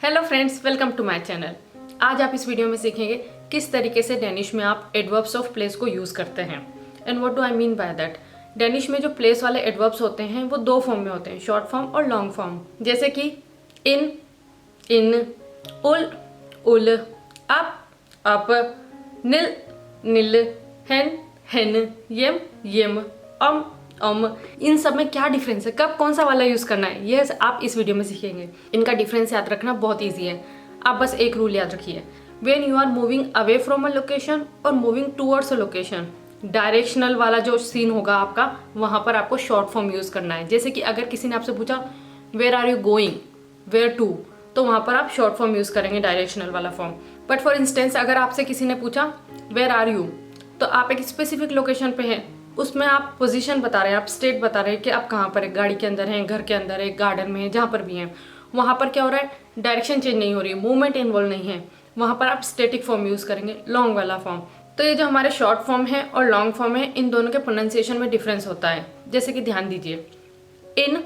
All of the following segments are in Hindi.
Hello friends, welcome to my channel. आज आप इस वीडियो में सीखेंगे किस तरीके से डेनिश में आप एडवर्ब्स ऑफ प्लेस को यूज़ करते हैं। And what do I mean by that. Danish में जो प्लेस वाले एडवर्ब्स होते हैं वो दो फॉर्म में होते हैं, शॉर्ट फॉर्म और लॉन्ग फॉर्म। जैसे कि इन, उल, उल, अप, निल, निल, हेन, यम, इन सब में क्या डिफरेंस है, कब कौन सा वाला यूज करना है, ये आप इस वीडियो में सीखेंगे। इनका डिफरेंस याद रखना बहुत इजी है। आप बस एक रूल याद रखिए, when you are moving away from a location और moving towards a location, directional वाला जो सीन होगा आपका, वहां पर आपको शॉर्ट फॉर्म यूज करना है। जैसे कि अगर किसी ने आपसे पूछा where are you going, where to, तो वहां पर आप शॉर्ट फॉर्म यूज करेंगे, डायरेक्शनल वाला फॉर्म। बट फॉर इंस्टेंस अगर आपसे किसी ने पूछा वेयर आर यू, तो आप एक स्पेसिफिक लोकेशन पे हैं, उसमें आप पोजीशन बता रहे हैं, आप स्टेट बता रहे हैं कि आप कहाँ पर है, गाड़ी के अंदर हैं, घर के अंदर है, गार्डन में है, जहाँ पर भी हैं। वहाँ पर क्या हो रहा है, डायरेक्शन चेंज नहीं हो रही है, मूवमेंट इन्वॉल्व नहीं है, वहाँ पर आप स्टेटिक फॉर्म यूज़ करेंगे, लॉन्ग वाला फॉर्म। तो ये जो हमारे शॉर्ट फॉर्म है और लॉन्ग फॉर्म है, इन दोनों के प्रोनाउंसिएशन में डिफरेंस होता है। जैसे कि ध्यान दीजिए, इन,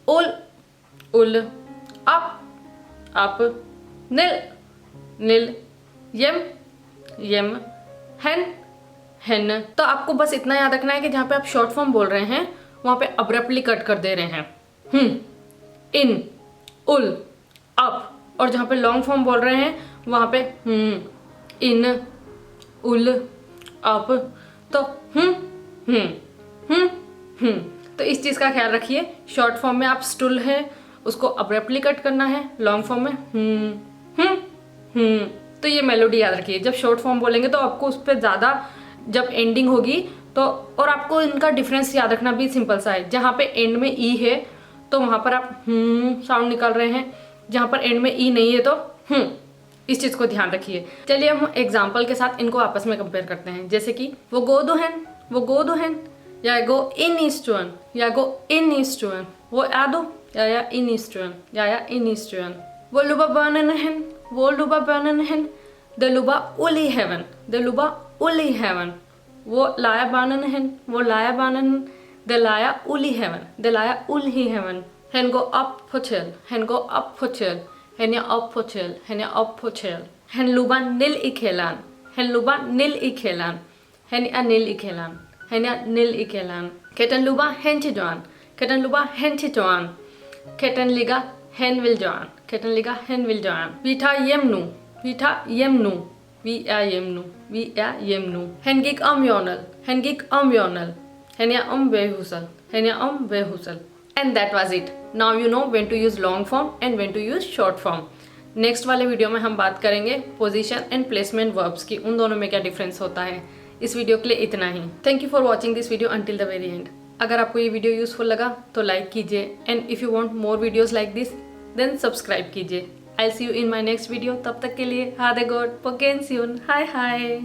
उल, अप, निल, यम, हेन। तो आपको बस इतना याद रखना है कि जहाँ पे आप शॉर्ट फॉर्म बोल रहे हैं वहाँ पे अब्रप्टली कट कर दे रहे हैं, इन, उल, अप, और जहाँ पे लॉन्ग फॉर्म बोल रहे हैं वहाँ पे इन, उल, अप, तो तो इस चीज़ का ख्याल रखिए। शॉर्ट फॉर्म में आप स्टूल है उसको अब्रप्टली कट करना है, लॉन्ग फॉर्म में तो ये मेलोडी याद रखिए। जब शॉर्ट फॉर्म बोलेंगे तो आपको उस पर ज़्यादा, जब एंडिंग होगी तो, और आपको इनका डिफरेंस याद रखना भी सिंपल सा है। जहाँ पे एंड में ई है तो वहाँ पर आप साउंड निकाल रहे हैं, जहाँ पर एंड में ई नहीं है तो इस चीज़ को ध्यान रखिए। चलिए हम एग्जाम्पल के साथ इनको आपस में कंपेयर करते हैं। जैसे कि वो गो दो हैन, या गो इन ईस्टर्न, या गो इन ईस्टर्न, वो आदो या इन ईस्टर्न, या इन ईस्टर्न। वो लुबा बर्नन हैन, वो लुबा बर्नन हैन, द लुबा उली हेवन, द लुबा उली हेवन। वो लाया बानन हैन, वो लाया बानन, द लाया उली हेवन, द लाया उली haven. hen gå up på chill, hen gå up på chill, hen är up på chill, hen är up på chill. Hen luba nil i källaren, hen luba nil i källaren, hen är nil i källaren, hen är nil i källaren. Ketten luba hen till Johan, ketten luba hen till Johan, ketten ligga hen vill Johan, ketten ligga hen vill Johan. Vi tar hem nu, vi tar hem nu. Vi är hem nu, vi är hem nu. Hen gick om Jonel, hen gick om Jonel, hen är om Behusel, hen är om Behusel. And that was it. Now you know when to use long form and when to use short form. Next वाले वीडियो में हम बात करेंगे पोजीशन एंड प्लेसमेंट वर्ब्स की, उन दोनों में क्या डिफरेंस होता है। इस वीडियो के लिए इतना ही। Thank you for watching this video until the very end. अगर आपको ये वीडियो यूजफुल लगा तो लाइक कीजिए, and if you want more videos like this then subscribe कीजिए। I'll see you in my next video. तब तक के लिए हादे गॉड पोकेन सियोन, हाय हाय।